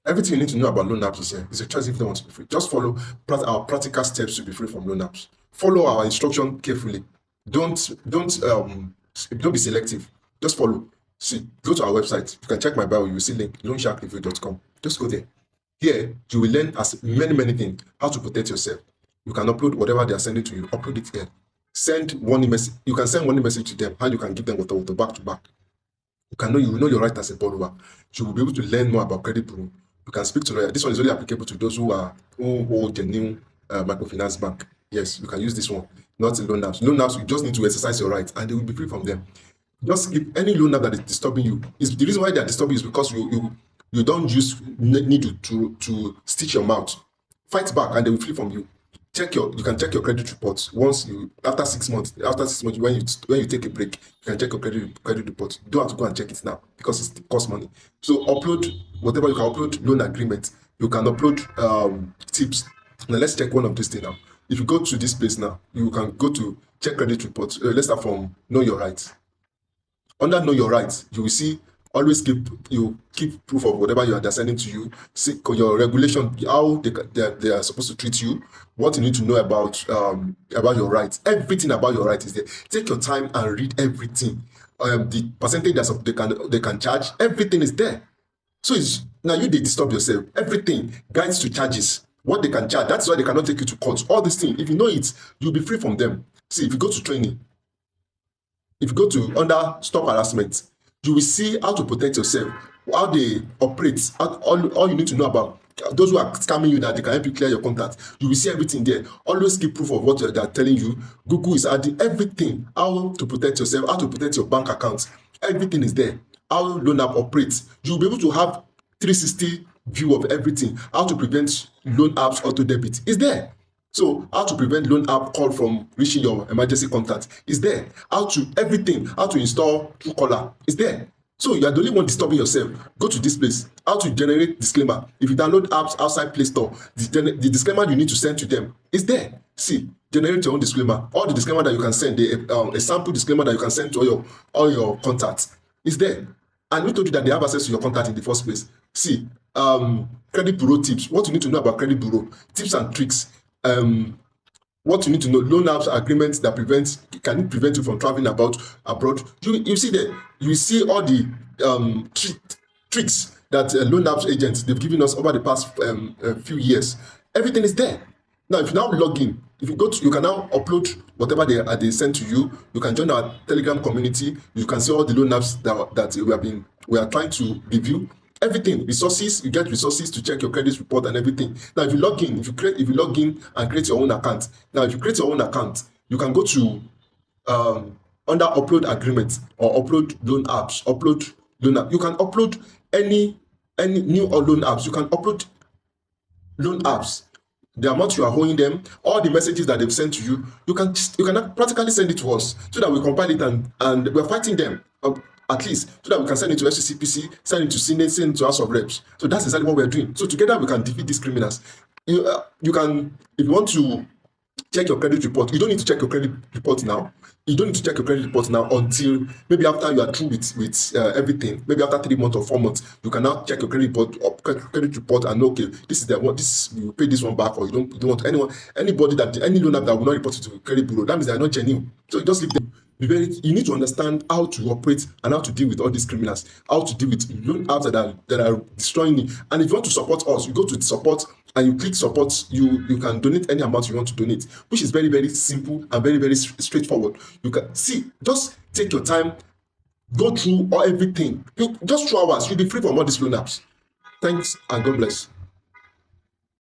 Everything you need to know about loan apps is here. It's a choice if they want to be free. Just follow our practical steps to be free from loan apps. Follow our instruction carefully. Don't be selective. Just follow. See, go to our website. You can check my bio. You will see link loansharkreview.com. Just go there. Here, you will learn as many things. How to protect yourself. You can upload whatever they are sending to you. Upload it here. Send warning message. You can send warning message to them. How you can give them water back to back. You will know your right as a borrower. You will be able to learn more about credit bureau. You can speak to lawyer. This one is only applicable to those who hold the new microfinance bank. Yes, you can use this one, not in loan apps. Loan apps, you just need to exercise your rights, and they will be free from them. Just if any loan app that is disturbing you, is the reason why they are disturbing you is because you don't need to stitch your mouth. Fight back, and they will flee from you. You can check your credit reports after 6 months. After 6 months, when you take a break, you can check your credit report. You don't have to go and check it now because it costs money. So upload whatever you can upload. Loan agreement. You can upload tips. Now let's check one of these things now. If you go to this place now, you can go to check credit reports. Let's start from know your rights. Under know your rights, you will see always keep proof of whatever they're sending to you. See your regulation, how they are supposed to treat you, what you need to know about your rights. Everything about your rights is there. Take your time and read everything. The percentage that they can charge, everything is there. So now they disturb yourself. Everything, guides to charges, what they can charge. That's why they cannot take you to court. All these things, if you know it, you'll be free from them. See, if you go to training, if you go to under stop harassment, you will see how to protect yourself, how they operate, all you need to know about those who are scamming you, that they can help you clear your contact. You will see everything there. Always keep proof of what they are telling you. Google is adding everything, how to protect yourself, how to protect your bank accounts. Everything is there. How loan app operates. You'll be able to have 360 view of everything. How to prevent loan apps auto debit is there. So how to prevent loan app call from reaching your emergency contact is there. How to install Truecaller is there. So you are the only one disturbing yourself. Go to this place. How to generate disclaimer. If you download apps outside Play Store, the disclaimer you need to send to them is there. See, generate your own disclaimer. All the disclaimer that you can send, a sample disclaimer that you can send to all your contacts is there. And we told you that they have access to your contact in the first place. See, credit bureau tips. What you need to know about credit bureau tips and tricks. What you need to know: loan apps agreements that can prevent you from traveling abroad. You see there. You see all the tricks that loan apps agents they've given us over the past few years. Everything is there. Now, if you now log in, if you you can now upload whatever they send to you. You can join our Telegram community. You can see all the loan apps that we are trying to review. Everything, resources, you get resources to check your credit report and everything. Now, if you log in and create your own account. Now, if you create your own account, you can go to under upload agreements or upload loan apps. You can upload any new or loan apps. You can upload loan apps. The amount you are owing them, all the messages that they've sent to you, you can practically send it to us so that we compile it and we're fighting them. At least so that we can send it to FCCPC, send it to Senate, send it to House of Reps. So that's exactly what we're doing. So together we can defeat these criminals. You can, if you want to check your credit report, you don't need to check your credit report now. You don't need to check your credit report now until maybe after you are through with everything. Maybe after 3 months or 4 months, you can now check your credit report and know, okay, this is you pay this one back, or you don't want any loan app that will not report it to credit bureau. That means they are not genuine. So you just leave them. You need to understand how to operate and how to deal with all these criminals, how to deal with loan apps that are destroying you. And if you want to support us, you go to the support and you click support. You can donate any amount you want to donate, which is very, very simple and very, very straightforward. You can see, just take your time, go through everything. Just 2 hours, you'll be free from all these loan apps. Thanks and God bless.